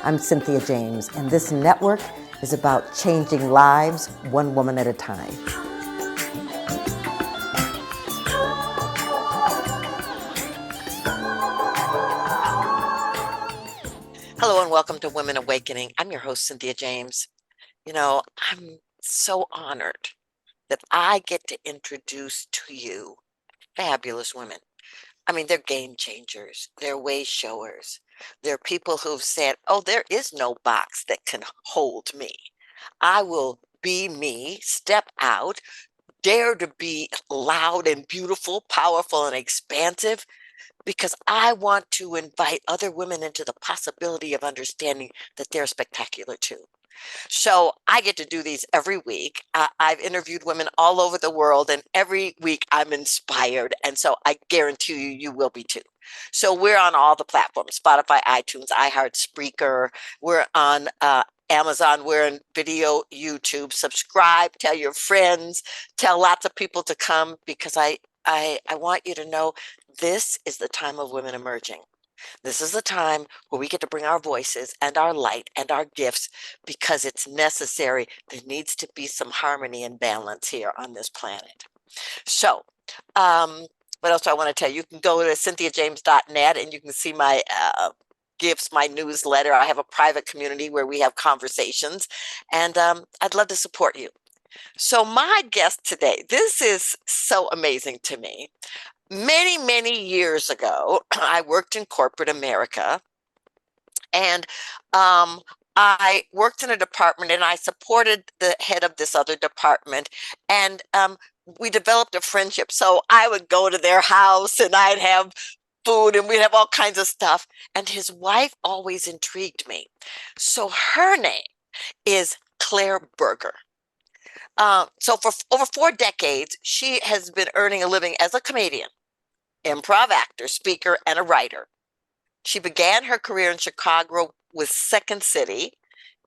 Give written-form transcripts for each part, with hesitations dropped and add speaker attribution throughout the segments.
Speaker 1: I'm Cynthia James, and this network is about changing lives one woman at a time.
Speaker 2: Hello and welcome to Women Awakening. I'm your host, Cynthia James. I'm so honored that I get to introduce to you fabulous women. I mean, they're game changers, they're way showers. They're people who've said, oh, there is no box that can hold me. I will be me, step out, dare to be loud and beautiful, powerful and expansive, because I want to invite other women into the possibility of understanding that they're spectacular too. So I get to do these every week. I've interviewed women all over the world, and every week I'm inspired. And so I guarantee you, you will be too. So we're on all the platforms: Spotify, iTunes, iHeart, Spreaker. We're on Amazon. We're in video, YouTube. Subscribe, tell your friends, tell lots of people to come, because I want you to know this is the time of women emerging. This is the time where we get to bring our voices and our light and our gifts, because it's necessary. There needs to be some harmony and balance here on this planet. So, what else do I want to tell you? You can go to cynthiajames.net and you can see my gifts, my newsletter. I have a private community where we have conversations, and I'd love to support you. So my guest today, this is so amazing to me. Many, many years ago, I worked in corporate America, and I worked in a department and I supported the head of this other department, and we developed a friendship. So I would go to their house and I'd have food and we'd have all kinds of stuff. And his wife always intrigued me. So her name is Claire Berger. So for over 4 decades, she has been earning a living as a comedian, improv actor, speaker, and a writer. She began her career in Chicago with Second City,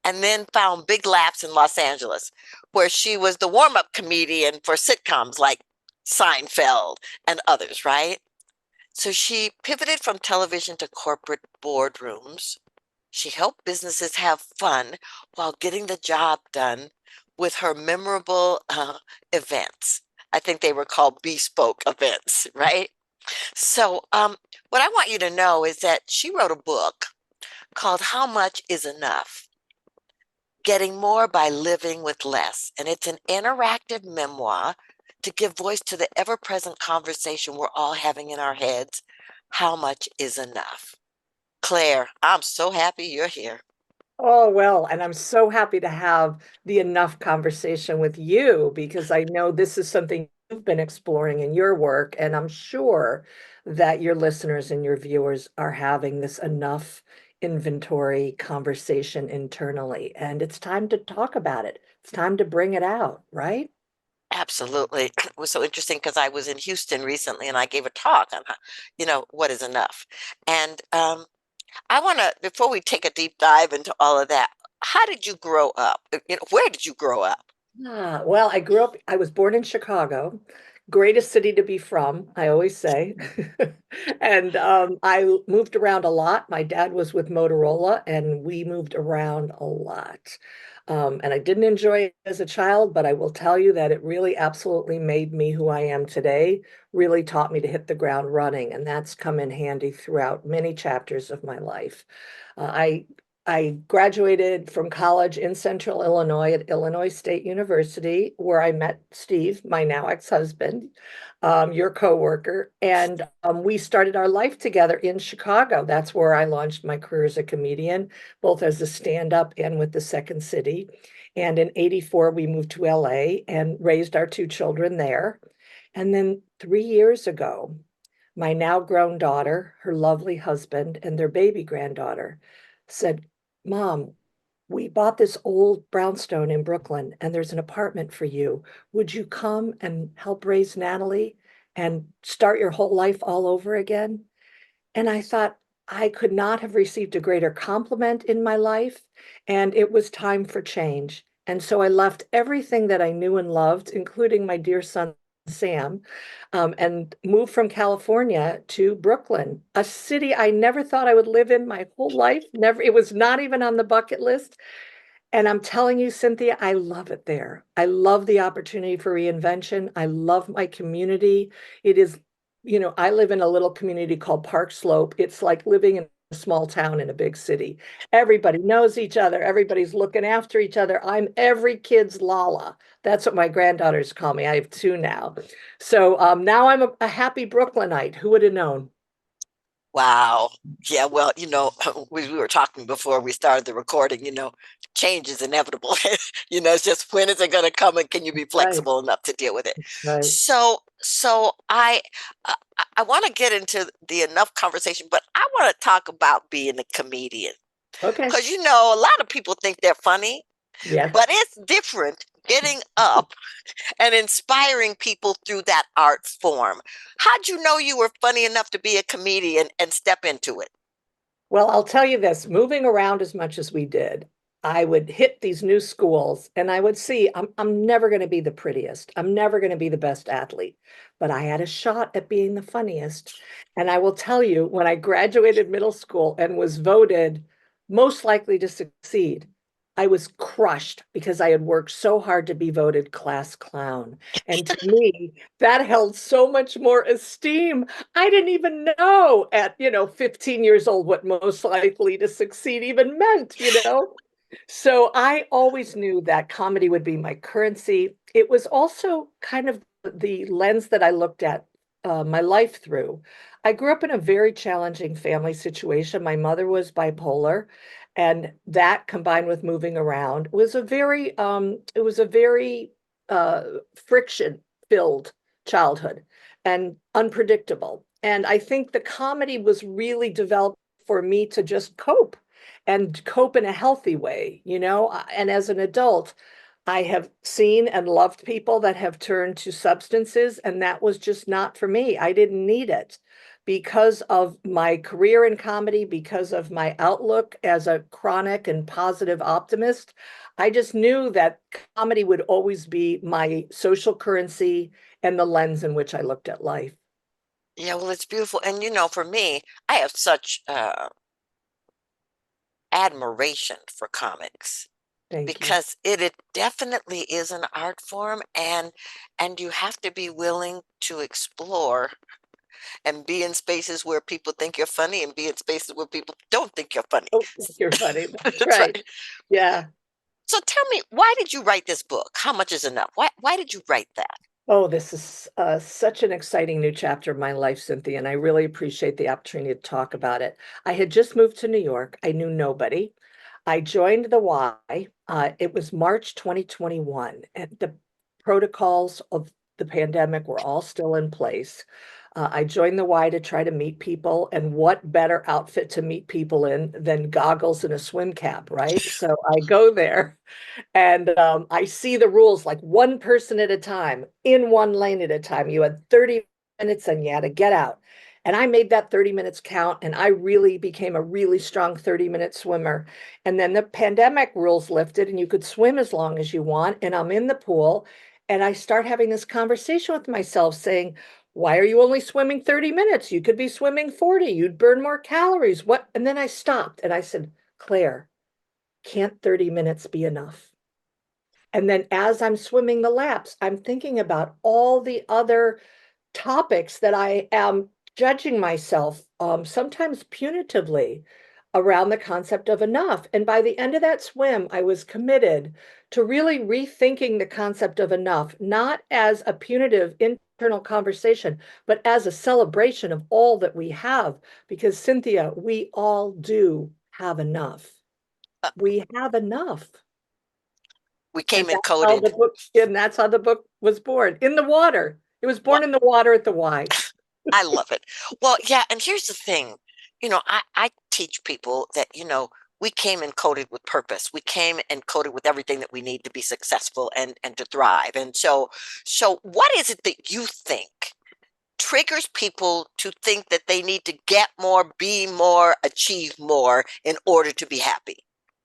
Speaker 2: and then found big laps in Los Angeles, where she was the warm-up comedian for sitcoms like Seinfeld and others, right? So she pivoted from television to corporate boardrooms. She helped businesses have fun while getting the job done with her memorable events. I think they were called bespoke events, right? So, what I want you to know is that she wrote a book called How Much Is Enough? Getting More by Living with Less. And it's an interactive memoir to give voice to the ever present conversation we're all having in our heads. How much is enough? Claire, I'm so happy you're here.
Speaker 3: Oh, well, and I'm so happy to have the enough conversation with you because I know this is something you've been exploring in your work, and I'm sure that your listeners and your viewers are having this enough inventory conversation internally, and it's time to talk about it. It's time to bring it out, right?
Speaker 2: Absolutely. It was so interesting because I was in Houston recently and I gave a talk on, what is enough. And I want to, before we take a deep dive into all of that, how did you grow up? Where did you grow up?
Speaker 3: Well, I was born in Chicago, greatest city to be from, I always say. And I moved around a lot. My dad was with Motorola, and we moved around a lot. And I didn't enjoy it as a child, but I will tell you that it really absolutely made me who I am today, really taught me to hit the ground running. And that's come in handy throughout many chapters of my life. I graduated from college in Central Illinois at Illinois State University, where I met Steve, my now ex-husband, your coworker, and we started our life together in Chicago. That's where I launched my career as a comedian, both as a stand-up and with the Second City. And in '84, we moved to LA and raised our 2 children there. And then 3 years ago, my now grown daughter, her lovely husband, and their baby granddaughter said, Mom, we bought this old brownstone in Brooklyn and there's an apartment for you. Would you come and help raise Natalie and start your whole life all over again? And I thought I could not have received a greater compliment in my life, and it was time for change. And so I left everything that I knew and loved, including my dear son's Sam, and moved from California to Brooklyn, a city I never thought I would live in my whole life. Never, it was not even on the bucket list. And I'm telling you, Cynthia, I love it there. I love the opportunity for reinvention. I love my community. It is, I live in a little community called Park Slope. It's like living in a small town in a big city. Everybody knows each other. Everybody's looking after each other. I'm every kid's Lala. That's what my granddaughters call me. I have two now. So now I'm a happy Brooklynite. Who would have known?
Speaker 2: Wow. Yeah, well, we were talking before we started the recording, change is inevitable. It's just when is it going to come and can you be
Speaker 3: Right,
Speaker 2: flexible enough to deal with it?
Speaker 3: right.
Speaker 2: So uh, I want to get into the enough conversation, but I want to talk about being a comedian
Speaker 3: Okay.
Speaker 2: because a lot of people think they're funny,
Speaker 3: Yes.
Speaker 2: but it's different getting up and inspiring people through that art form. How'd you know you were funny enough to be a comedian and step into it?
Speaker 3: Well, I'll tell you this, moving around as much as we did, I would hit these new schools and I would see I'm never going to be the prettiest. I'm never going to be the best athlete, but I had a shot at being the funniest. And I will tell you, when I graduated middle school and was voted most likely to succeed, I was crushed because I had worked so hard to be voted class clown. And to me, that held so much more esteem. I didn't even know at, 15 years old what most likely to succeed even meant. So I always knew that comedy would be my currency. It was also kind of the lens that I looked at my life through. I grew up in a very challenging family situation. My mother was bipolar, and that combined with moving around was a very friction filled childhood and unpredictable. And I think the comedy was really developed for me to just cope and cope in a healthy way. And as an adult, I have seen and loved people that have turned to substances, and that was just not for me. I didn't need it because of my career in comedy, because of my outlook as a chronic and positive optimist. I just knew that comedy would always be my social currency and the lens in which I looked at life.
Speaker 2: Yeah, well, it's beautiful. And for me, I have such admiration for comics
Speaker 3: Thank you.
Speaker 2: because it definitely is an art form, and you have to be willing to explore and be in spaces where people think you're funny and be in spaces where people don't think you're funny.
Speaker 3: Oh, you're funny. That's
Speaker 2: That's
Speaker 3: right.
Speaker 2: right.
Speaker 3: Yeah.
Speaker 2: So tell me, why did you write this book? How much is enough? Why did you write that?
Speaker 3: Oh, this is such an exciting new chapter of my life, Cynthia, and I really appreciate the opportunity to talk about it. I had just moved to New York. I knew nobody. I joined the Y. It was March 2021, and the protocols of the pandemic were all still in place. I joined the Y to try to meet people, and what better outfit to meet people in than goggles and a swim cap, right? So I go there. And I see the rules like one person at a time, in one lane at a time. You had 30 minutes and you had to get out. And I made that 30 minutes count, and I really became a really strong 30-minute swimmer. And then the pandemic rules lifted, and you could swim as long as you want. And I'm in the pool, and I start having this conversation with myself saying, why are you only swimming 30 minutes? You could be swimming 40. You'd burn more calories. What? And then I stopped and I said, Claire, can't 30 minutes be enough? And then as I'm swimming the laps, I'm thinking about all the other topics that I am judging myself, sometimes punitively, around the concept of enough. And by the end of that swim, I was committed to really rethinking the concept of enough, not as a punitive internal conversation, but as a celebration of all that we have. Because, Cynthia, we all do have enough.
Speaker 2: Uh,
Speaker 3: We have enough.
Speaker 2: we
Speaker 3: And
Speaker 2: came
Speaker 3: that's how
Speaker 2: encoded.
Speaker 3: the book, and that's how the book was born in the water. It was
Speaker 2: Well,
Speaker 3: born in the water at the Y.
Speaker 2: I love it. Well, yeah, and here's the thing. I teach people that, we came encoded with purpose. We came encoded with everything that we need to be successful and to thrive. And so what is it that you think triggers people to think that they need to get more, be more, achieve more in order to be happy?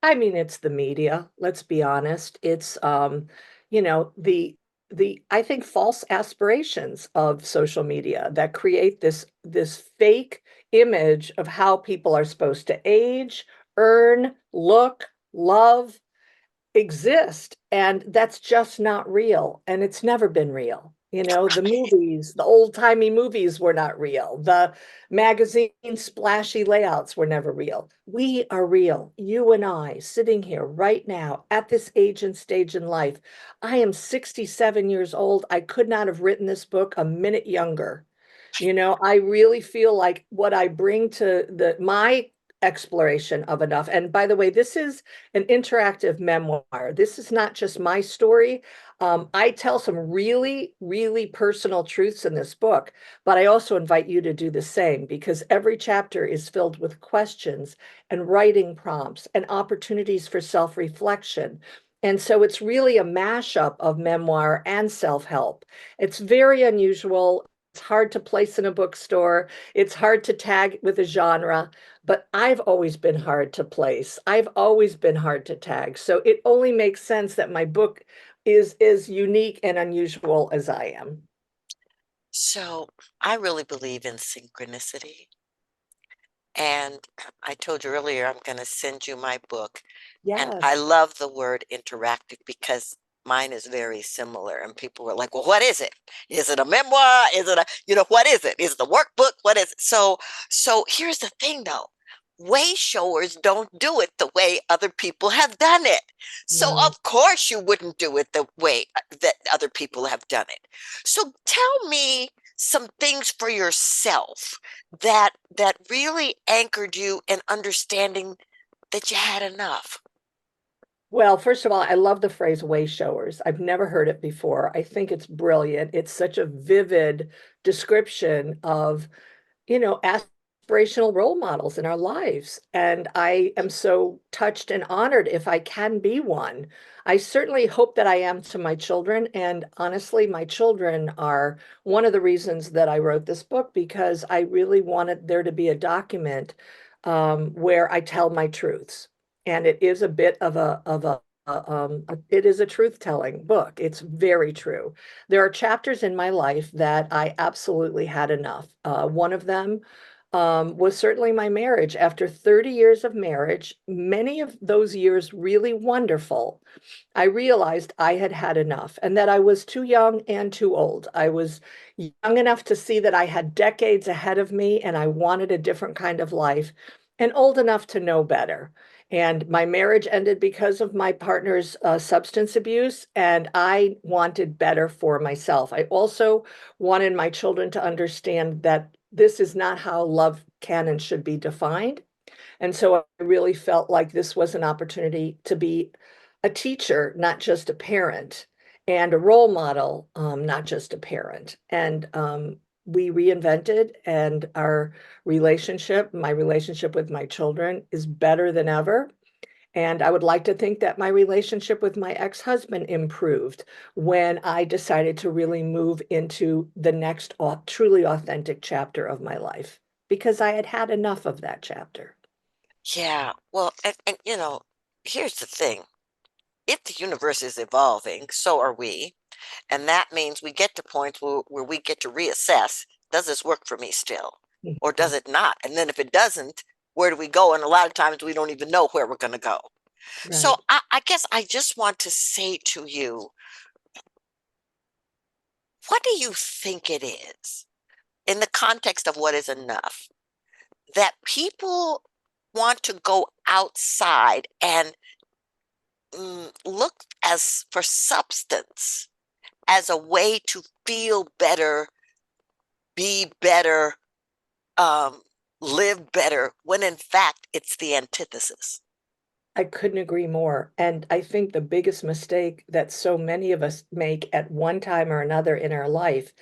Speaker 3: I mean, it's the media, let's be honest. It's the the I think false aspirations of social media that create this fake image of how people are supposed to age, earn, look, love, exist, and that's just not real, and it's never been real. The movies, the old-timey movies were not real. The magazine splashy layouts were never real. We are real, you and I, sitting here right now at this age and stage in life. I am 67 years old. I could not have written this book a minute younger. I really feel like what I bring to my exploration of enough. And by the way, this is an interactive memoir. This is not just my story. I tell some really, really personal truths in this book, but I also invite you to do the same because every chapter is filled with questions and writing prompts and opportunities for self-reflection. And so it's really a mashup of memoir and self-help. It's very unusual. It's hard to place in a bookstore. It's hard to tag with a genre, but I've always been hard to place. I've always been hard to tag. So it only makes sense that my book is as unique and unusual as I am.
Speaker 2: So I really believe in synchronicity. And I told you earlier, I'm going to send you my book. And I
Speaker 3: Yes.
Speaker 2: love the word interactive because mine is very similar. And people were like, well, what is it? Is it a memoir? Is it what is it? Is it the workbook? What is it? So here's the thing though. Way showers don't do it the way other people have done it. So
Speaker 3: No.
Speaker 2: of course you wouldn't do it the way that other people have done it. So tell me some things for yourself that really anchored you in understanding that you had enough.
Speaker 3: Well, first of all, I love the phrase way showers. I've never heard it before. I think it's brilliant. It's such a vivid description of aspirational role models in our lives. And I am so touched and honored if I can be one. I certainly hope that I am to my children. And honestly, my children are one of the reasons that I wrote this book because I really wanted there to be a document where I tell my truths. And it is a bit of it is a truth-telling book. It's very true. There are chapters in my life that I absolutely had enough. One of them was certainly my marriage. After 30 years of marriage, many of those years really wonderful, I realized I had had enough and that I was too young and too old. I was young enough to see that I had decades ahead of me and I wanted a different kind of life, and old enough to know better. And my marriage ended because of my partner's substance abuse, and I wanted better for myself. I also wanted my children to understand that this is not how love can and should be defined. And so I really felt like this was an opportunity to be a teacher, not just a parent, and a role model, not just a parent. And we reinvented, and my relationship with my children is better than ever. And I would like to think that my relationship with my ex-husband improved when I decided to really move into the next truly authentic chapter of my life because I had had enough of that chapter.
Speaker 2: Yeah, well, and here's the thing. If the universe is evolving, so are we. And that means we get to points where we get to reassess, does this work for me still? Or does it not? And then if it doesn't, where do we go? And a lot of times we don't even know where we're going to go. So
Speaker 3: Right.
Speaker 2: I guess I just want to say to you, what do you think it is in the context of what is enough that people want to go outside and look as for substance as a way to feel better, be better, um, live better, when in fact it's the antithesis.
Speaker 3: I couldn't agree more. And I think the biggest mistake that so many of us make at one time or another in our life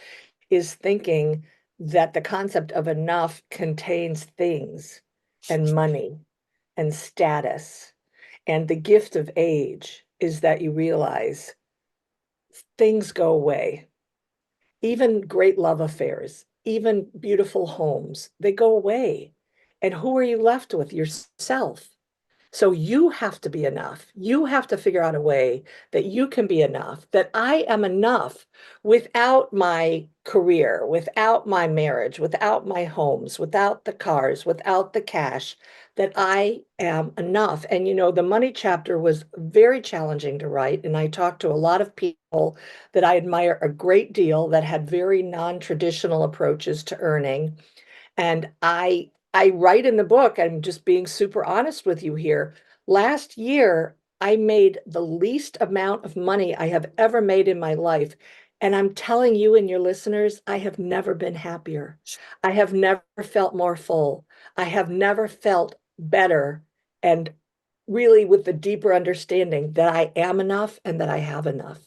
Speaker 3: is thinking that the concept of enough contains things and money and status. And the gift of age is that you realize things go away. Even great love affairs, even beautiful homes, they go away. And who are you left with? Yourself. So you have to be enough. You have to figure out a way that you can be enough, that I am enough without my career, without my marriage, without my homes, without the cars, without the cash, that I am enough. And the money chapter was very challenging to write. And I talked to a lot of people that I admire a great deal that had very non-traditional approaches to earning. And I write in the book, I'm just being super honest with you here. Last year, I made the least amount of money I have ever made in my life. And I'm telling you and your listeners, I have never been happier. I have never felt more full. I have never felt better and really with the deeper understanding that I am enough and that I have enough.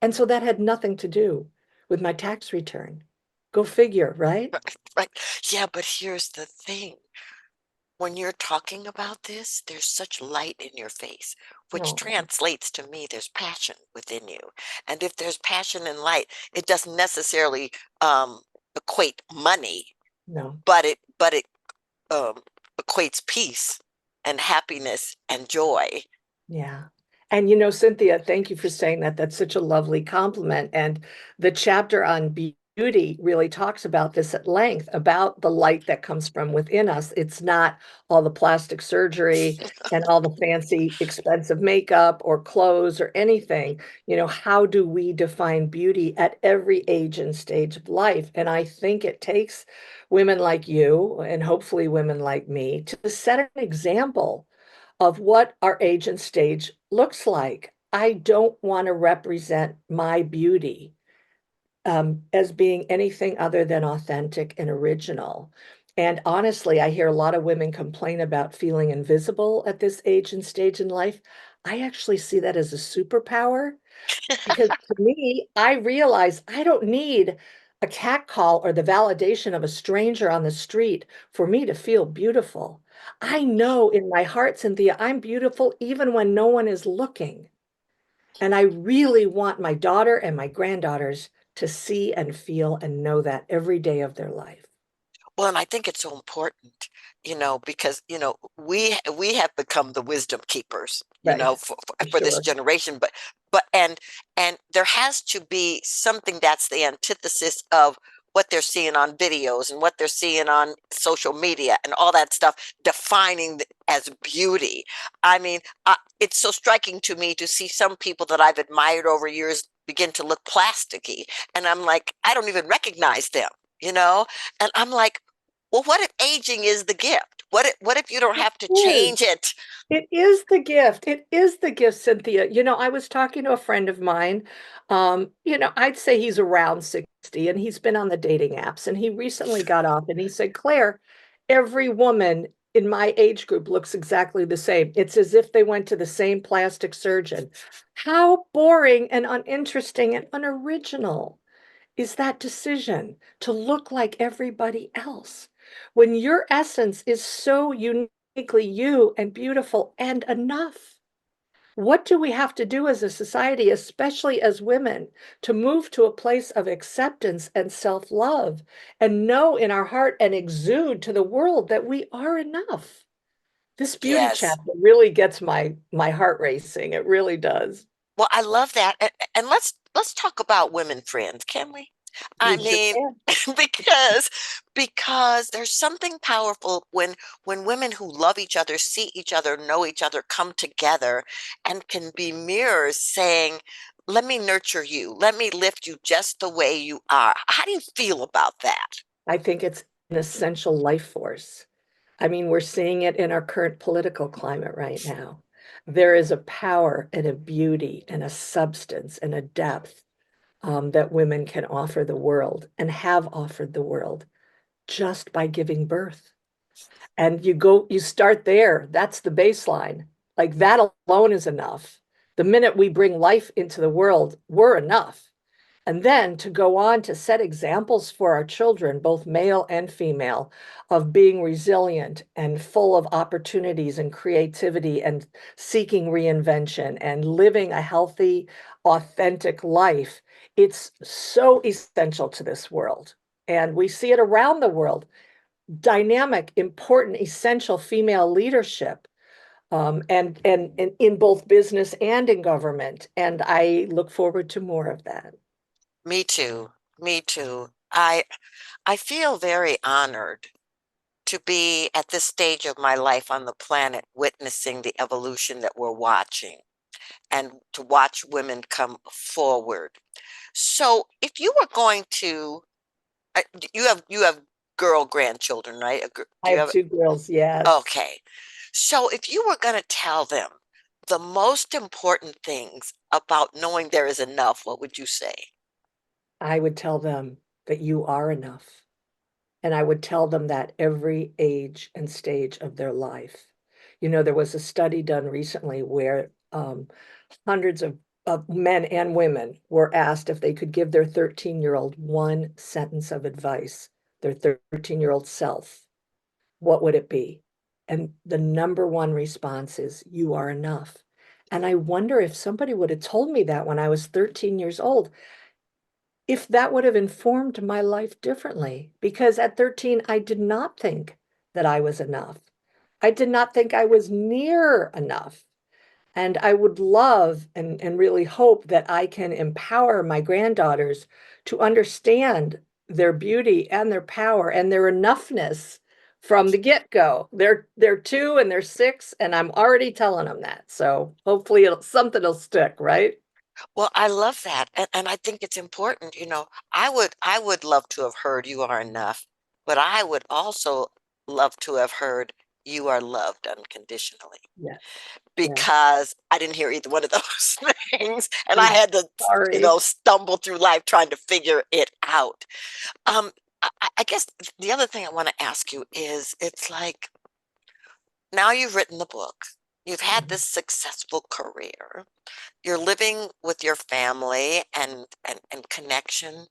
Speaker 3: And so that had nothing to do with my tax return. Go figure, right?
Speaker 2: Right. Yeah, but here's the thing. When you're talking about this, there's such light in your face, which
Speaker 3: No,
Speaker 2: translates to me there's passion within you. And if there's passion and light, it doesn't necessarily equate money,
Speaker 3: no.
Speaker 2: but it um equates peace and happiness and joy.
Speaker 3: Yeah. And Cynthia, thank you for saying that. That's such a lovely compliment. And the chapter on beauty really talks about this at length, about the light that comes from within us. It's not all the plastic surgery and all the fancy, expensive makeup or clothes or anything. How do we define beauty at every age and stage of life? And I think it takes women like you and hopefully women like me to set an example of what our age and stage looks like. I don't want to represent my beauty as being anything other than authentic and original. And honestly, I hear a lot of women complain about feeling invisible at this age and stage in life. I actually see that as a superpower because to me, I realize I don't need a cat call or the validation of a stranger on the street for me to feel beautiful. I know in my heart, Cynthia, I'm beautiful even when no one is looking. And I really want my daughter and my granddaughters to see and feel and know that every day of their life.
Speaker 2: Well, and I think it's so important, because, we have become the wisdom keepers,
Speaker 3: Right. For
Speaker 2: for this
Speaker 3: sure.
Speaker 2: generation, but and there has to be something that's the antithesis of what they're seeing on videos and what they're seeing on social media and all that stuff defining as beauty. I mean, it's so striking to me to see some people that I've admired over years begin to look plasticky, and I'm like, I don't even recognize them, you know? And I'm like, well, what if aging is the gift? What if you don't
Speaker 3: It
Speaker 2: have to change
Speaker 3: is.
Speaker 2: it?
Speaker 3: It is the gift. It is the gift, Cynthia. I was talking to a friend of mine. I'd say he's around 60 and he's been on the dating apps and he recently got off and he said, Claire, every woman in my age group looks exactly the same. It's as if they went to the same plastic surgeon. How boring and uninteresting and unoriginal is that decision to look like everybody else when your essence is so uniquely you and beautiful and enough? What do we have to do as a society, especially as women, to move to a place of acceptance and self-love and know in our heart and exude to the world that we are enough? This beauty
Speaker 2: Yes.
Speaker 3: chapter really gets my heart racing. It really does.
Speaker 2: Well, I love that. And let's talk about women friends, can we? I
Speaker 3: We sure
Speaker 2: mean,
Speaker 3: can.
Speaker 2: because because there's something powerful when women who love each other, see each other, know each other, come together and can be mirrors saying, let me nurture you, let me lift you just the way you are. How do you feel about that?
Speaker 3: I think it's an essential life force. I mean, we're seeing it in our current political climate right now. There is a power and a beauty and a substance and a depth that women can offer the world and have offered the world just by giving birth. And you start there. That's the baseline. Like that alone is enough. The minute we bring life into the world, we're enough. And then to go on to set examples for our children, both male and female, of being resilient and full of opportunities and creativity and seeking reinvention and living a healthy, authentic life. It's so essential to this world. And we see it around the world. Dynamic, important, essential female leadership and in both business and in government. And I look forward to more of that.
Speaker 2: Me too. Me too. I feel very honored to be at this stage of my life on the planet, witnessing the evolution that we're watching and to watch women come forward. So, if you were going to, you have girl grandchildren, right?
Speaker 3: I
Speaker 2: Do you
Speaker 3: have
Speaker 2: have?
Speaker 3: two girls, yes.
Speaker 2: Okay. So, if you were going to tell them the most important things about knowing there is enough, what would you say?
Speaker 3: I would tell them that you are enough. And I would tell them that every age and stage of their life. You know, there was a study done recently where hundreds of men and women were asked if they could give their 13-year-old one sentence of advice, their 13-year-old self, what would it be? And the number one response is, you are enough. And I wonder if somebody would have told me that when I was 13 years old, if that would have informed my life differently. Because at 13, I did not think that I was enough. I did not think I was near enough. And I would love and really hope that I can empower my granddaughters to understand their beauty and their power and their enoughness from the get-go. They're 2 and they're 6, and I'm already telling them that. So hopefully something will stick, right?
Speaker 2: Well, I love that, and I think it's important. I would love to have heard you are enough, but I would also love to have heard you are loved unconditionally
Speaker 3: Yes. Yes.
Speaker 2: because I didn't hear either one of those things, and I
Speaker 3: I'm
Speaker 2: had to,
Speaker 3: sorry.
Speaker 2: stumble through life trying to figure it out. Um, I guess the other thing I want to ask you is, it's like now you've written the book, you've had
Speaker 3: Mhm.
Speaker 2: this successful career, you're living with your family and connection.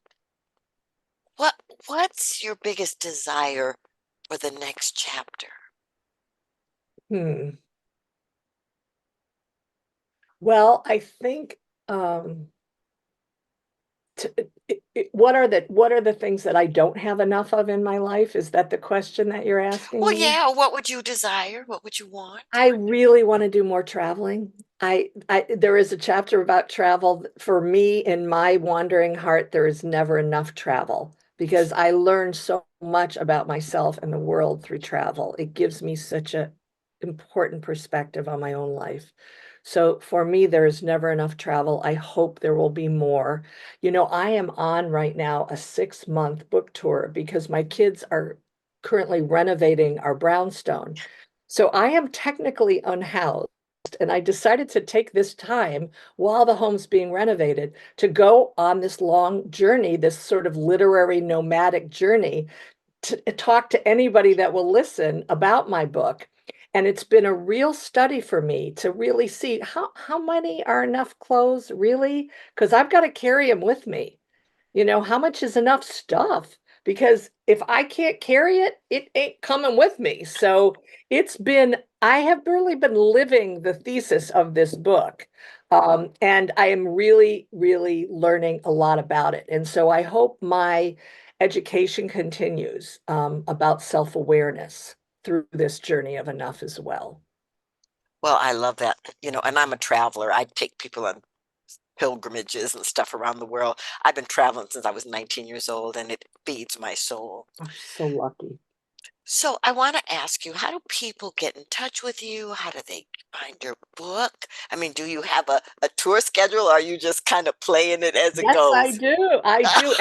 Speaker 2: What what's your biggest desire for the next chapter?
Speaker 3: Hmm. Well, I think um to, what are the things that I don't have enough of in my life? Is that the question that you're asking
Speaker 2: Well,
Speaker 3: me?
Speaker 2: yeah, what would you desire? What would you want?
Speaker 3: I really want to do more traveling. I there is a chapter about travel. For me, in my wandering heart, there is never enough travel because I learn so much about myself and the world through travel. It gives me such a important perspective on my own life. So for me, there is never enough travel. I hope there will be more. You know, I am on right now a 6-month book tour because my kids are currently renovating our brownstone. So I am technically unhoused, and I decided to take this time while the home's being renovated to go on this long journey, this sort of literary nomadic journey, to talk to anybody that will listen about my book. And it's been a real study for me to really see how many are enough clothes, really? Because I've got to carry them with me. You know, how much is enough stuff? Because if I can't carry it, it ain't coming with me. So I have really been living the thesis of this book. And I am really, really learning a lot about it. And so I hope my education continues about self-awareness through this journey of enough as well.
Speaker 2: Well, I love that, and I'm a traveler. I take people on pilgrimages and stuff around the world. I've been traveling since I was 19 years old, and it feeds my soul.
Speaker 3: I'm so lucky.
Speaker 2: So I want to ask you, how do people get in touch with you? How do they find your book? I mean, do you have a tour schedule, or are you just kind of playing it as it
Speaker 3: Yes, I
Speaker 2: goes?
Speaker 3: do. I do.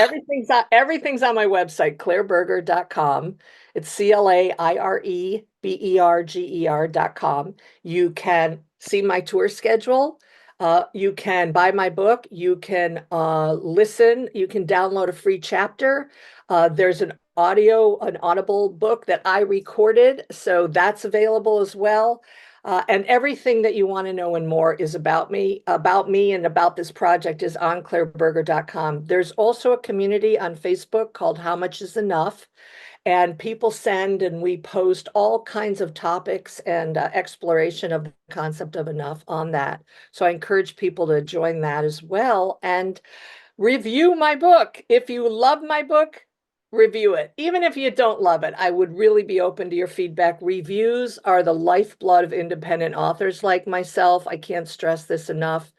Speaker 3: Everything's on my website, claireberger.com. It's CLAIREBERGER.com. You can see my tour schedule. You can buy my book. You can listen. You can download a free chapter. There's an Audible book that I recorded, so that's available as well. And everything that you want to know and more is about me and about this project is on claireberger.com. There's also a community on Facebook called How Much Is Enough? And people send and we post all kinds of topics and exploration of the concept of enough on that. So I encourage people to join that as well and review my book. If you love my book, Review it. Even if you don't love it, I would really be open to your feedback. Reviews are the lifeblood of independent authors like myself. I can't stress this enough.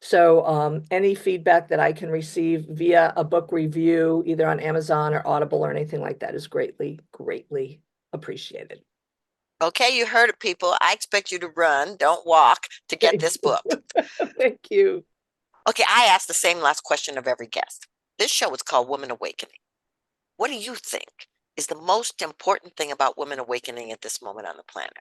Speaker 3: So any feedback that I can receive via a book review, either on Amazon or Audible or anything like that, is greatly, greatly appreciated.
Speaker 2: Okay, you heard it, people. I expect you to run, don't walk, to get
Speaker 3: Thank
Speaker 2: this
Speaker 3: you.
Speaker 2: book.
Speaker 3: Thank you.
Speaker 2: Okay, I ask the same last question of every guest. This show is called Woman Awakening. What do you think is the most important thing about women awakening at this moment on the planet?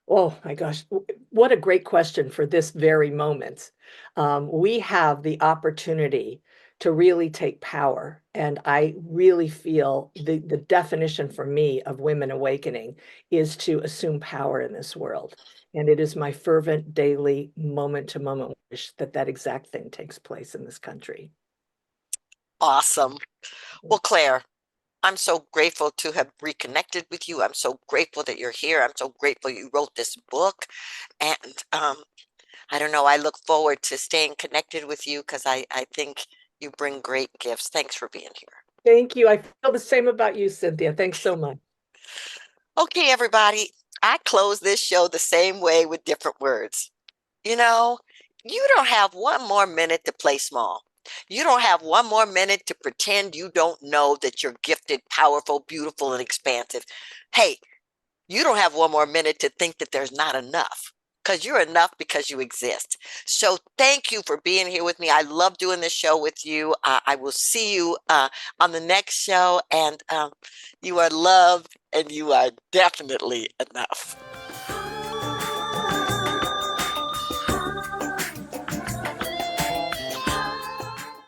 Speaker 3: Oh my gosh, what a great question for this very moment. We have the opportunity to really take power. And I really feel the definition for me of women awakening is to assume power in this world. And it is my fervent daily moment to moment wish that that exact thing takes place in this country.
Speaker 2: Awesome. Well, Claire, I'm so grateful to have reconnected with you. I'm so grateful that you're here. I'm so grateful you wrote this book. And I don't know, I look forward to staying connected with you because I think you bring great gifts. Thanks for being here.
Speaker 3: Thank you. I feel the same about you, Cynthia. Thanks so much.
Speaker 2: Okay, everybody, I close this show the same way with different words. You know, you don't have one more minute to play small. You don't have one more minute to pretend you don't know that you're gifted, powerful, beautiful, and expansive. Hey, you don't have one more minute to think that there's not enough because you're enough because you exist. So thank you for being here with me. I love doing this show with you. I will see you on the next show, and you are loved and you are definitely enough.